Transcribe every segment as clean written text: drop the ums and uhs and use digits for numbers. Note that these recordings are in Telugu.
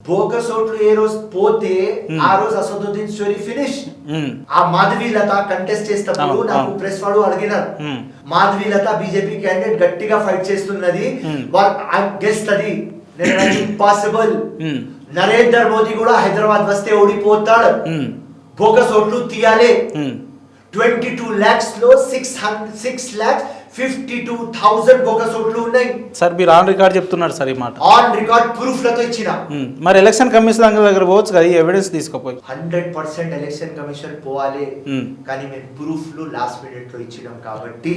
బోగస్ ఓట్లు ఏ రోజు పోతే ఆ రోజు అసదుద్దీన్ స్టోరీ ఫినిష్. ఆ మాధవీలత కంటెస్ట్ చేసినప్పుడు నాకు ప్రెస్ వాడు అడిగినారు, మాధవీలత బీజేపీ క్యాండిడేట్ గట్టిగా ఫైట్ చేస్తున్నది, గెలుస్తుంది, ఇంపాసిబుల్, నరేంద్ర మోదీ కూడా హైదరాబాద్ వస్తే ఓడిపోతాడు, బోగస్ ఓట్లు తీయాలి. 22 lakhs లో 6,52,000 బోగస్ ఓట్లు ఉన్నాయి సార్. మీరు ఆన్ రికార్డ్ చెప్తున్నారు సార్ ఈ మాట. ఆన్ రికార్డ్ ప్రూఫ్ లతో ఇచ్చిన. మరి ఎలక్షన్ కమిషన్ దగ్గర పోవచ్చు కదా, ఈ ఎవిడెన్స్ తీసుకోపోయి. 100% ఎలక్షన్ కమిషన్ పోవాలి, కానీ మేము ప్రూఫ్లు లాస్ట్ మినిట్ లో ఇచ్చినాం కాబట్టి,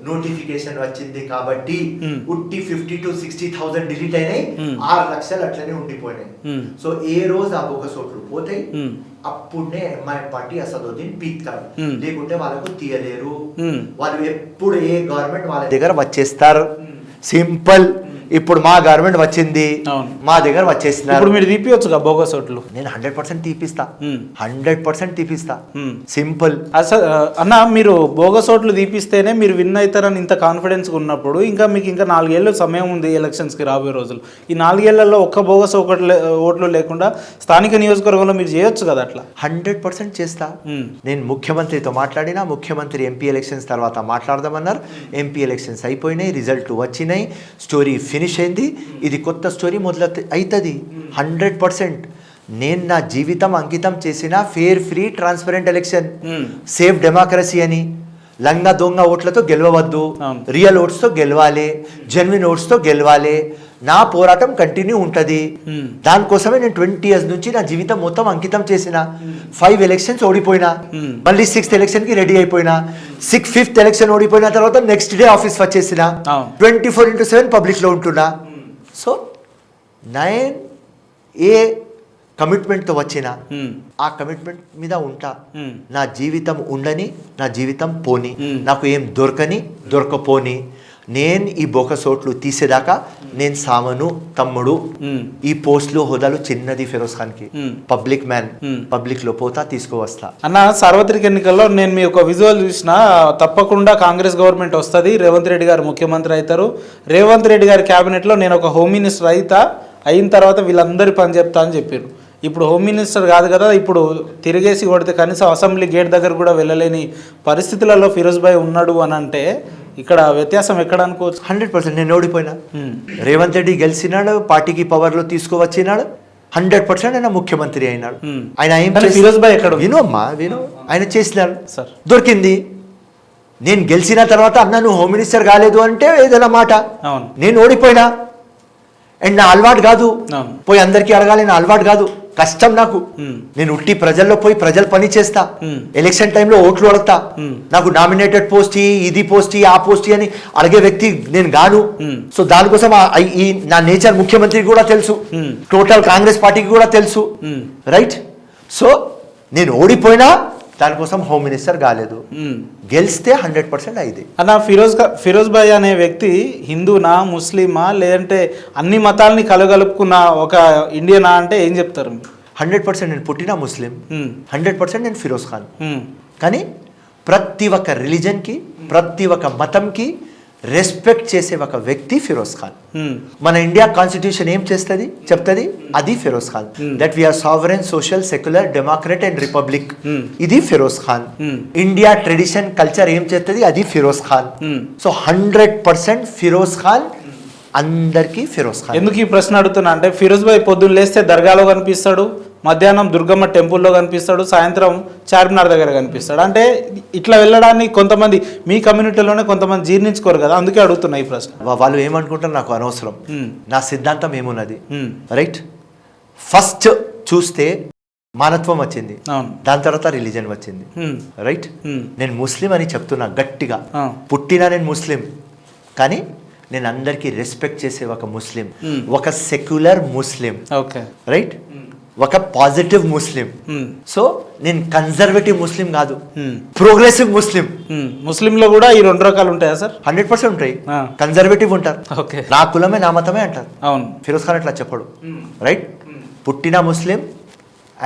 నోటిఫికేషన్ వచ్చింది కాబట్టి ఉట్టి 50 to 60,000 డిలీట్ అయినాయి, 6 లక్షలు అట్లనే ఉండిపోయినాయి. సో ఏ రోజు ఆ బోగస్ ఓట్లు పోతాయి అప్పుడే ఎంఐఎం పార్టీ అసదుద్దీన్ పీక్తారు, లేకుంటే వాళ్ళకు తీయలేరు. వాళ్ళు ఎప్పుడు ఏ గవర్నమెంట్ వాళ్ళ దగ్గర వచ్చేస్తారు, సింపుల్. ఇప్పుడు మా గవర్నమెంట్ వచ్చింది, మా దగ్గర వచ్చేసినారు. ఇప్పుడు మీరు తీపియొచ్చు బోగస్ ఓట్లు. నేను 100% తీపిస్తా, 100% తీపిస్తా, సింపుల్. అన్న మీరు బోగస్ ఓట్లు తీపిస్తేనే మీరు విన్ అవుతారని ఇంత కాన్ఫిడెన్స్ ఉన్నప్పుడు ఇంకా మీకు ఇంకా 4 ఏళ్ళు సమయం ఉంది ఎలక్షన్స్ కి రాబోయే రోజులు. ఈ 4 ఏళ్లలో ఒక్క బోగస్ ఓట్లు లేకుండా స్థానిక నియోజకవర్గంలో మీరు చేయొచ్చు కదా అట్లా. 100% చేస్తా. నేను ముఖ్యమంత్రితో మాట్లాడినా, ముఖ్యమంత్రి ఎంపీ ఎలక్షన్స్ తర్వాత మాట్లాడదామన్నారు. ఎంపీ ఎలక్షన్స్ అయిపోయినాయి, రిజల్ట్ వచ్చినాయి, స్టోరీ ఫినిష్ అయింది. ఇది కొత్త స్టోరీ మొదలు అవుతుంది 100%. నేను నా జీవితం అంకితం చేసిన fair, free, transparent election, safe democracy అని. లంగా దొంగ ఓట్లతో గెలవద్దు, రియల్ ఓట్స్తో గెలవాలి, జెన్యున్ ఓట్స్తో గెలవాలి. నా పోరాటం కంటిన్యూ ఉంటుంది. దానికోసమే నేను 20 years నుంచి నా జీవితం మొత్తం అంకితం చేసిన. 5 elections ఓడిపోయినా, మళ్ళీ 6th election కి రెడీ అయిపోయినా, 5th election ఓడిపోయిన తర్వాత నెక్స్ట్ డే ఆఫీస్ వచ్చేసిన, 24/7 పబ్లిక్ లో ఉంటున్నా. సో 9A కమిట్మెంట్తో వచ్చిన, ఆ కమిట్మెంట్ మీద ఉంటా. నా జీవితం ఉండని, నా జీవితం పోని, నాకు ఏం దొరకపోని. నేను ఈ బోగస్ ఓట్లు తీసేదాకా నేను సామను తమ్ముడు. ఈ పోస్టులు హోదాలు చిన్నది ఫిరోజ్ ఖాన్ కి, పబ్లిక్ మ్యాన్, పబ్లిక్ లో పోతా తీసుకువస్తా. అన్న సార్వత్రిక ఎన్నికల్లో నేను మీ ఒక విజువల్ చూసిన, తప్పకుండా కాంగ్రెస్ గవర్నమెంట్ వస్తుంది, రేవంత్ రెడ్డి గారు ముఖ్యమంత్రి అవుతారు, రేవంత్ రెడ్డి గారి క్యాబినెట్ లో నేను ఒక హోమ్ మినిస్టర్ అయిన తర్వాత వీళ్ళందరి పని చెప్తా అని చెప్పారు. ఇప్పుడు హోమ్ మినిస్టర్ కాదు కదా, ఇప్పుడు తిరిగేసి కొడితే కనీసం అసెంబ్లీ గేట్ దగ్గర కూడా వెళ్ళలేని పరిస్థితులలో ఫిరోజ్ భాయ్ ఉన్నాడు అని అంటే ఇక్కడ వ్యత్యాసం ఎక్కడ అనుకోవచ్చు? 100% నేను ఓడిపోయినా, రేవంత్ రెడ్డి గెలిచినాడు, పార్టీకి పవర్ లో తీసుకువచ్చినాడు, 100% ఆయన ముఖ్యమంత్రి అయినాడు. ఆయన ఫిరోజ్ భాయ్ ఎక్కడ? విను ఆయన చేసినాడు, దొరికింది. నేను గెలిచిన తర్వాత అన్న నువ్వు హోమ్ మినిస్టర్ కాలేదు అంటే ఏదైనా మాట. నేను ఓడిపోయినా, అండ్ నా అలవాటు కాదు పోయి అందరికీ అడగాలి, నా అలవాటు కాదు, కష్టం నాకు. నేను ఉట్టి ప్రజల్లో పోయి ప్రజలు పని చేస్తా, ఎలక్షన్ టైంలో ఓట్లు అడుగుతా. నాకు నామినేటెడ్ పోస్ట్ ఇది పోస్ట్ ఆ పోస్ట్ అని అడిగే వ్యక్తి నేను గాను. సో దానికోసం ఈ నా నేచర్ ముఖ్యమంత్రికి కూడా తెలుసు, టోటల్ కాంగ్రెస్ పార్టీకి కూడా తెలుసు, రైట్? సో నేను ఓడిపోయినా దానికోసం హోమ్ మినిస్టర్ కాలేదు, గెలిస్తే 100% అయింది. అన్న ఫిరోజ్ భాయ్ అనే వ్యక్తి హిందూనా, ముస్లిమా, లేదంటే అన్ని మతాలని కలగలుపుకున్న ఒక ఇండియనా అంటే ఏం చెప్తారు? 100% నేను పుట్టిన ముస్లిం, 100% నేను ఫిరోజ్ ఖాన్. కానీ ప్రతి ఒక్క రిలీజన్కి, ప్రతి ఒక్క మతంకి రెస్పెక్ట్ చేసే ఒక వ్యక్తి ఫిరోజ్ ఖాన్. మన ఇండియా కాన్స్టిట్యూషన్ ఏం చేస్తుంది చెప్తుంది, అది Firoz Khan. That we are sovereign, social, secular, democrat and republic, ఇది Firoz Khan. India tradition, culture ఏం చేస్తుంది, అది ఫిరోజ్ ఖాన్. సో 100% ఫిరోజ్ ఖాన్, అందరికీ ఫిరోజ్ ఖాన్. ఎందుకు ఈ ప్రశ్న అడుగుతున్నా అంటే ఫిరోజ్ భాయ్ పొద్దున్న లేస్తే దర్గాలో కనిపిస్తాడు, మధ్యాహ్నం దుర్గమ్మ టెంపుల్లో కనిపిస్తాడు, సాయంత్రం చార్మినార్ దగ్గర కనిపిస్తాడు. అంటే ఇట్లా వెళ్ళడాన్ని కొంతమంది మీ కమ్యూనిటీలోనే కొంతమంది జీర్ణించుకోరు కదా, అందుకే అడుగుతున్నా ఈ ప్రశ్న. వాళ్ళు ఏమనుకుంటారు నాకు అనవసరం, నా సిద్ధాంతం ఏమున్నది, రైట్? ఫస్ట్ చూస్తే మానత్వం వచ్చింది, దాని తర్వాత రిలీజన్ వచ్చింది, రైట్? నేను ముస్లిం అని చెప్తున్నా గట్టిగా, పుట్టినా నేను ముస్లిం, కానీ నేను అందరికీ రెస్పెక్ట్ చేసే ఒక ముస్లిం, ఒక సెక్యులర్ ముస్లిం, రైట్? ఒక పాజిటివ్ ముస్లిం. సో నేను కన్జర్వేటివ్ ముస్లిం కాదు, ప్రోగ్రెసివ్ ముస్లిం. ముస్లిం లో కూడా ఈ 2 రకాలు ఉంటాయా సార్? 100% ఉంటాయి. కన్జర్వేటివ్ ఉంటారు, నా కులమే నా మతమే అంటారు. అవును, ఫిరోజ్ ఖాన్ అట్లా చెప్పడు, రైట్? పుట్టిన Muslim,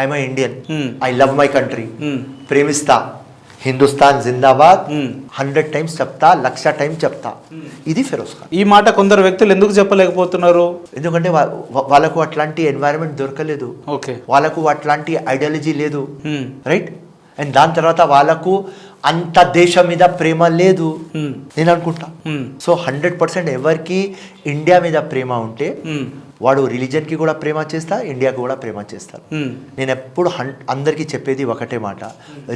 I'm Indian, I love my country, ప్రేమిస్తా, హిందుస్థాన్ జిందాబాద్ 100 టైమ్స్ చెప్తా, 1,00,000 టైమ్స్ చెప్తా. ఇది ఫిరోజ్ ఖాన్. ఈ మాట కొందరు వ్యక్తులు ఎందుకు చెప్పలేకపోతున్నారు? ఎందుకంటే వాళ్ళకు అట్లాంటి ఎన్వైరన్మెంట్ దొరకలేదు, ఓకే, వాళ్ళకు అట్లాంటి ఐడియాలజీ లేదు, రైట్. అండ్ దాని తర్వాత వాళ్ళకు అంత దేశం మీద ప్రేమ లేదు నేను అనుకుంటా. సో 100% ఎవరికి ఇండియా మీద ప్రేమ ఉంటే వాడు రిలీజన్కి కూడా ప్రేమ చేస్తా, ఇండియాకి కూడా ప్రేమ చేస్తాను. నేను ఎప్పుడు అందరికీ చెప్పేది ఒకటే మాట,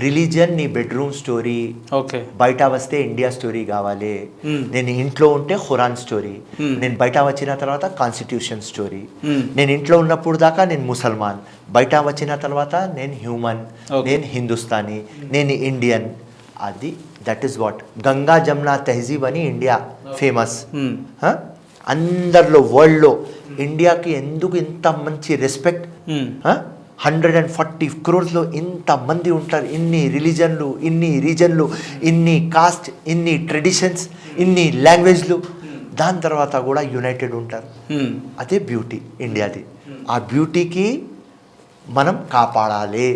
రిలీజన్ నీ బెడ్రూమ్ స్టోరీ, ఓకే, బయట వస్తే ఇండియా స్టోరీ కావాలి. నేను ఇంట్లో ఉంటే ఖురాన్ స్టోరీ, నేను బయట వచ్చిన తర్వాత కాన్స్టిట్యూషన్ స్టోరీ. నేను ఇంట్లో ఉన్నప్పుడు దాకా నేను ముసల్మాన్, బయట వచ్చిన తర్వాత నేను హ్యూమన్, నేను హిందుస్థానీ, నేను ఇండియన్. అది that is what Ganga Jamuna tehzeeb అని ఇండియా ఫేమస్. అందరిలో వరల్డ్లో ఇండియాకి ఎందుకు ఇంత మంచి రెస్పెక్ట్? 140 crores ఇంతమంది ఉంటారు, ఇన్ని రిలీజన్లు, ఇన్ని రీజన్లు, ఇన్ని కాస్ట్, ఇన్ని ట్రెడిషన్స్, ఇన్ని లాంగ్వేజ్లు, దాని తర్వాత కూడా యునైటెడ్ ఉంటారు. అదే బ్యూటీ ఇండియాది. ఆ బ్యూటీకి మనం కాపాడాలి.